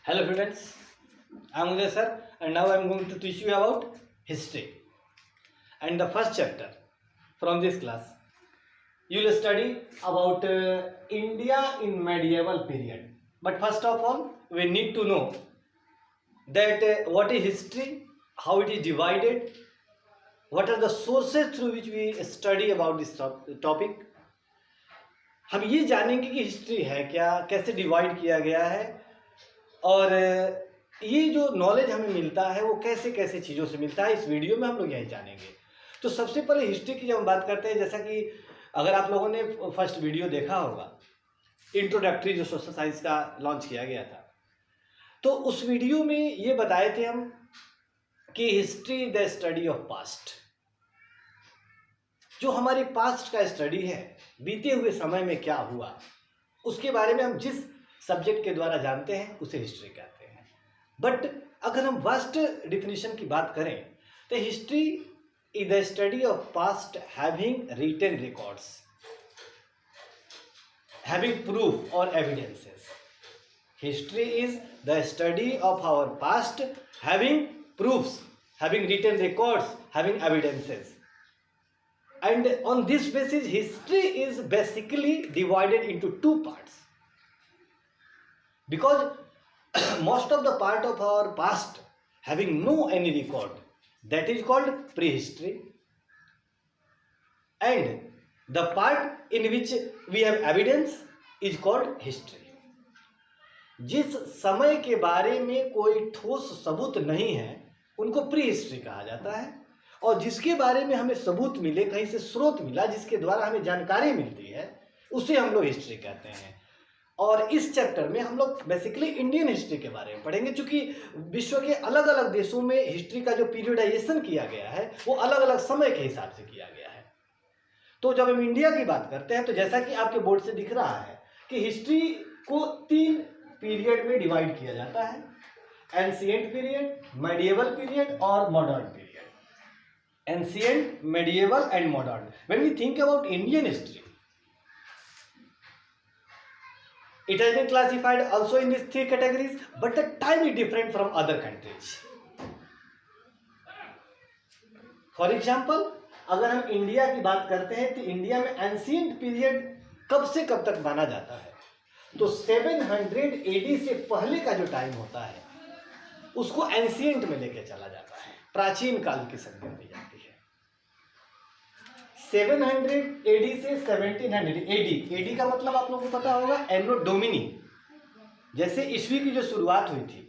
Hello students, I am Uday sir and now I am going to teach you about history. And the first chapter from this class, you will study about India in medieval period. But first of all, we need to know that what is history, how it is divided, what are the sources through which we study about this topic. हम ये जानेंगे कि history है क्या, कैसे divide किया गया है और ये जो नॉलेज हमें मिलता है वो कैसे कैसे चीज़ों से मिलता है। इस वीडियो में हम लोग यही जानेंगे। तो सबसे पहले हिस्ट्री की जब हम बात करते हैं, जैसा कि अगर आप लोगों ने फर्स्ट वीडियो देखा होगा, इंट्रोडक्टरी जो सोशल साइंस का लॉन्च किया गया था, तो उस वीडियो में ये बताए थे हम कि history the study of past, जो हमारी पास्ट का स्टडी है, बीते हुए समय में क्या हुआ उसके बारे में हम जिस सब्जेक्ट के द्वारा जानते हैं उसे हिस्ट्री कहते हैं। बट अगर हम वास्ट डिफिनीशन की बात करें तो history is the study of past having written records, having proof और evidences. History is the study of our past having proofs, having written records, having evidences. And on this basis, history is basically divided into two parts. Because most of the part of our past having no any record, that is called prehistory. And the part in which we have evidence is called history. जिस समय के बारे में कोई ठोस सबूत नहीं है उनको प्री हिस्ट्री कहा जाता है, और जिसके बारे में हमें सबूत मिले, कहीं से स्रोत मिला जिसके द्वारा हमें जानकारी मिलती है, उसे हम लोग हिस्ट्री कहते हैं। और इस चैप्टर में हम लोग बेसिकली इंडियन हिस्ट्री के बारे में पढ़ेंगे, क्योंकि विश्व के अलग अलग देशों में हिस्ट्री का जो पीरियडाइजेशन किया गया है वो अलग अलग समय के हिसाब से किया गया है। तो जब हम इंडिया की बात करते हैं तो जैसा कि आपके बोर्ड से दिख रहा है कि हिस्ट्री को 3 पीरियड में डिवाइड किया जाता है: एंशिएंट पीरियड, मेडिएवल पीरियड और modern period. Ancient, medieval and modern. When we think about Indian history, it has been classified also in these 3 categories, but the time is different from other countries. For example, अगर हम India की बात करते हैं तो India में ancient period कब से कब तक माना जाता है, तो 700 AD से पहले का जो टाइम होता है उसको एंशिएंट में लेके चला जाता है, प्राचीन काल की संज्ञा दी जाती है। 700 AD से 1700 AD, AD का मतलब आप लोगों को पता होगा एनो डोमिनी, जैसे ईस्वी की जो शुरुआत हुई थी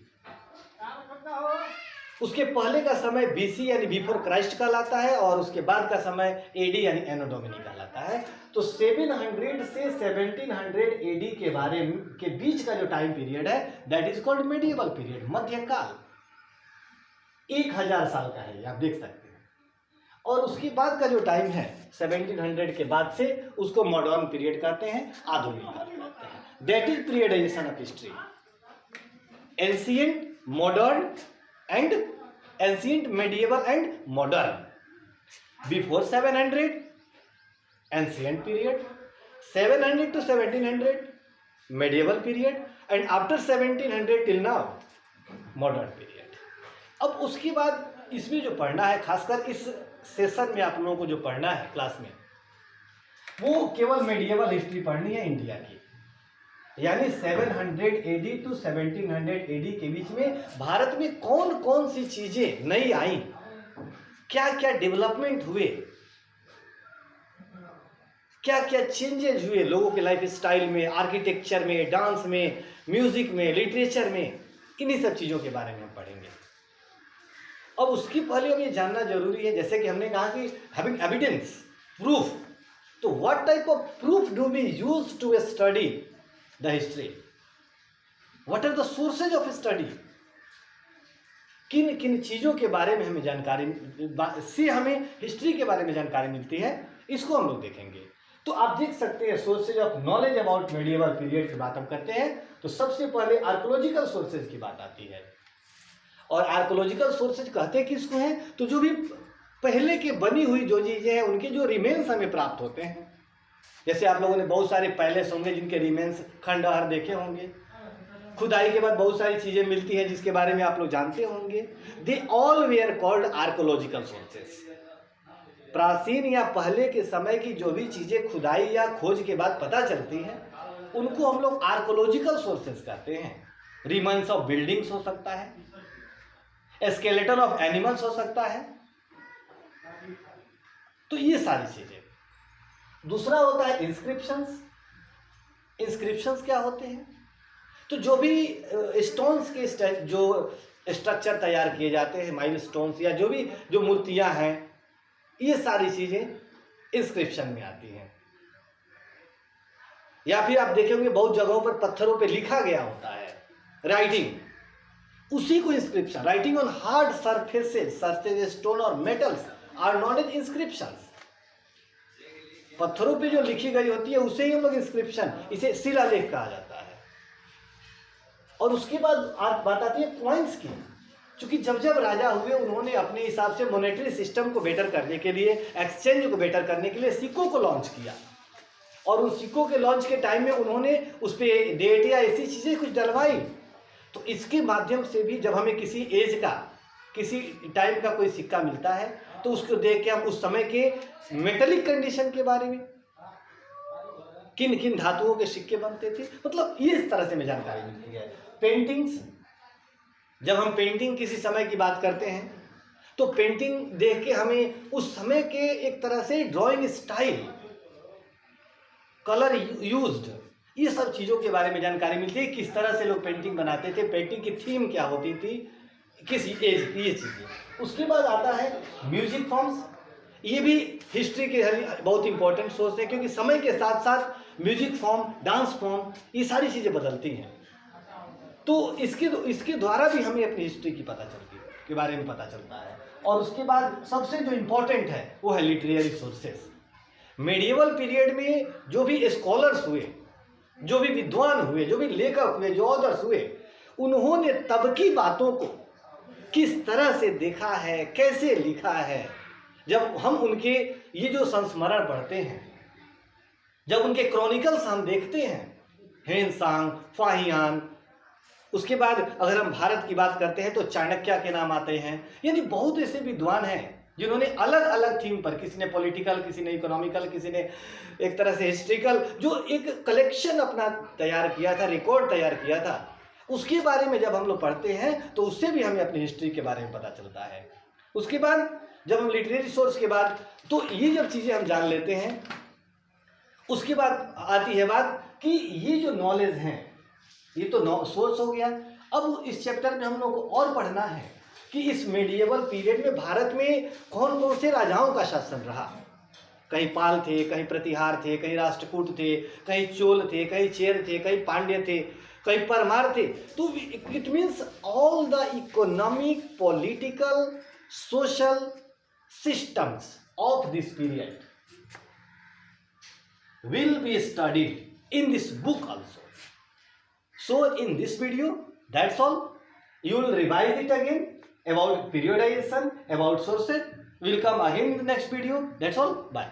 उसके पहले का समय BC यानी बिफोर क्राइस्ट कहलाता है, और उसके बाद का समय AD यानी एनो डोमिनी कहलाता है। तो 700 से 1700 AD के बारे में के बीच का जो टाइम पीरियड है that is called medieval period, मध्यकाल। 1000 साल का है, आप देख सकते हैं। और उसके बाद का जो टाइम है 1700 के बाद से उसको मॉडर्न पीरियड कहते हैं, आधुनिक काल कहते हैं। That is periodisation of history, ancient, modern and ancient, medieval and modern. Before 700 ancient period, 700 to 1700 medieval period, and after 1700 till now modern period. अब उसके बाद इसमें जो पढ़ना है, खासकर इस सेशन में आप लोगों को जो पढ़ना है क्लास में, वो केवल मेडिएवल हिस्ट्री पढ़नी है इंडिया की, यानी 700 AD to 1700 AD के बीच में भारत में कौन कौन सी चीजें नई आई, क्या क्या डेवलपमेंट हुए, क्या क्या चेंजेस हुए लोगों के लाइफ स्टाइल में, आर्किटेक्चर में, डांस में, म्यूजिक में, लिटरेचर में, इन्हीं सब चीज़ों के बारे में हम पढ़ेंगे। अब उसकी पहले हमें जानना जरूरी है, जैसे कि हमने कहा कि हैविंग एविडेंस, प्रूफ, तो what type of proof do we use to study the history, what are the sources of study, किन किन चीज़ों के बारे में हमें जानकारी से हमें हिस्ट्री के बारे में जानकारी मिलती है, इसको हम लोग देखेंगे। तो आप देख सकते हैं sources of knowledge about medieval period की बात हम करते हैं तो सबसे पहले आर्कोलॉजिकल सोर्सेज की बात आती है। और आर्कोलॉजिकल सोर्सेज कहते किसको हैं, तो जो भी पहले के बनी हुई जो चीज़ें हैं उनके जो रिमेन्स हमें प्राप्त होते हैं। जैसे आप लोगों ने बहुत सारे पैलेस होंगे जिनके रिमेन्स खंडहर देखे होंगे, खुदाई के बाद बहुत सारी चीजें मिलती हैं जिसके बारे में आप लोग जानते होंगे। They all where called archaeological sources. प्राचीन या पहले के समय की जो भी चीजें खुदाई या खोज के बाद पता चलती हैं उनको हम लोग आर्कोलॉजिकल सोर्सेस कहते हैं। रिमेन्स ऑफ बिल्डिंग्स हो सकता है, स्केलेटन ऑफ एनिमल्स हो सकता है, तो ये सारी चीजें। दूसरा होता है इंस्क्रिप्शंस। इंस्क्रिप्शंस क्या होते हैं? तो जो भी स्टोन्स के जो स्ट्रक्चर तैयार किए जाते हैं, माइल स्टोन्स या जो भी जो मूर्तियां हैं, ये सारी चीजें इंस्क्रिप्शन में आती हैं। या फिर आप देखेंगे बहुत जगहों पर पत्थरों पे लिखा गया होता है, राइटिंग, उसी को inscription. Writing on hard surfaces such as stone और metals are not as inscriptions. पत्थरों पे जो लिखी गई होती है उसे ही हम लोग इंस्क्रिप्शन, इसे शिलालेख कहा जाता है। और उसके बाद बात आती है कॉइन्स की। क्योंकि जब जब राजा हुए उन्होंने अपने हिसाब से मॉनेटरी सिस्टम को बेटर करने के लिए, एक्सचेंज को बेटर करने के लिए सिक्कों को लॉन्च किया। और उन सिक्कों के लॉन्च के टाइम में उन्होंने उस पर डेट या ऐसी चीज़ें कुछ डलवाई। तो इसके माध्यम से भी जब हमें किसी एज का, किसी टाइम का कोई सिक्का मिलता है तो उसको देख के हम उस समय के मेटलिक कंडीशन के बारे में, किन किन धातुओं के सिक्के बनते थे, मतलब ये इस तरह से हमें जानकारी मिलती है। पेंटिंग्स, जब हम पेंटिंग किसी समय की बात करते हैं तो पेंटिंग देख के हमें उस समय के एक तरह से ड्राइंग स्टाइल, कलर यूज्ड, ये सब चीज़ों के बारे में जानकारी मिलती है। किस तरह से लोग पेंटिंग बनाते थे, पेंटिंग की थीम क्या होती थी, किस एज की, ये चीज़ें। उसके बाद आता है म्यूजिक फॉर्म्स। ये भी हिस्ट्री के बहुत इंपॉर्टेंट सोर्स है, क्योंकि समय के साथ साथ म्यूजिक फॉर्म, डांस फॉर्म, ये सारी चीज़ें बदलती हैं। तो इसके द्वारा भी हमें अपनी हिस्ट्री की पता चलती है, के बारे में पता चलता है। और उसके बाद सबसे जो इम्पोर्टेंट है वो है लिटरेरी सोर्सेस। मेडिएवल पीरियड में जो भी स्कॉलर्स हुए, जो भी विद्वान हुए, जो भी लेखक हुए, जो ऑथर्स हुए, उन्होंने तब की बातों को किस तरह से देखा है, कैसे लिखा है। जब हम उनके ये जो संस्मरण पढ़ते हैं, जब उनके क्रॉनिकल्स हम देखते हैं, हेनसांग, फाहियान, उसके बाद अगर हम भारत की बात करते हैं तो चाणक्य के नाम आते हैं। यानी बहुत ऐसे विद्वान हैं जिन्होंने अलग अलग थीम पर, किसी ने पॉलिटिकल, किसी ने इकोनॉमिकल, किसी ने एक तरह से हिस्ट्रिकल, जो एक कलेक्शन अपना तैयार किया था, रिकॉर्ड तैयार किया था, उसके बारे में जब हम लोग पढ़ते हैं तो उससे भी हमें अपनी हिस्ट्री के बारे में पता चलता है। उसके बाद जब हम लिटरेरी सोर्स के बाद, तो ये जब चीज़ें हम जान लेते हैं, उसके बाद आती है बात कि ये जो नॉलेज हैं, ये तो सोर्स हो गया। अब इस चैप्टर में हम लोग को और पढ़ना है कि इस मेडिएवल पीरियड में भारत में कौन कौन से राजाओं का शासन रहा। कहीं पाल थे, कहीं प्रतिहार थे, कहीं राष्ट्रकूट थे, कहीं चोल थे, कहीं चेर थे, कहीं पांड्य थे, कहीं परमार थे। तो it means all the economic, political, social systems of this period will be studied in this book also. So in this video, that's all. You will revise it again about periodization, about sources. We will come again in the next video. That's all. Bye.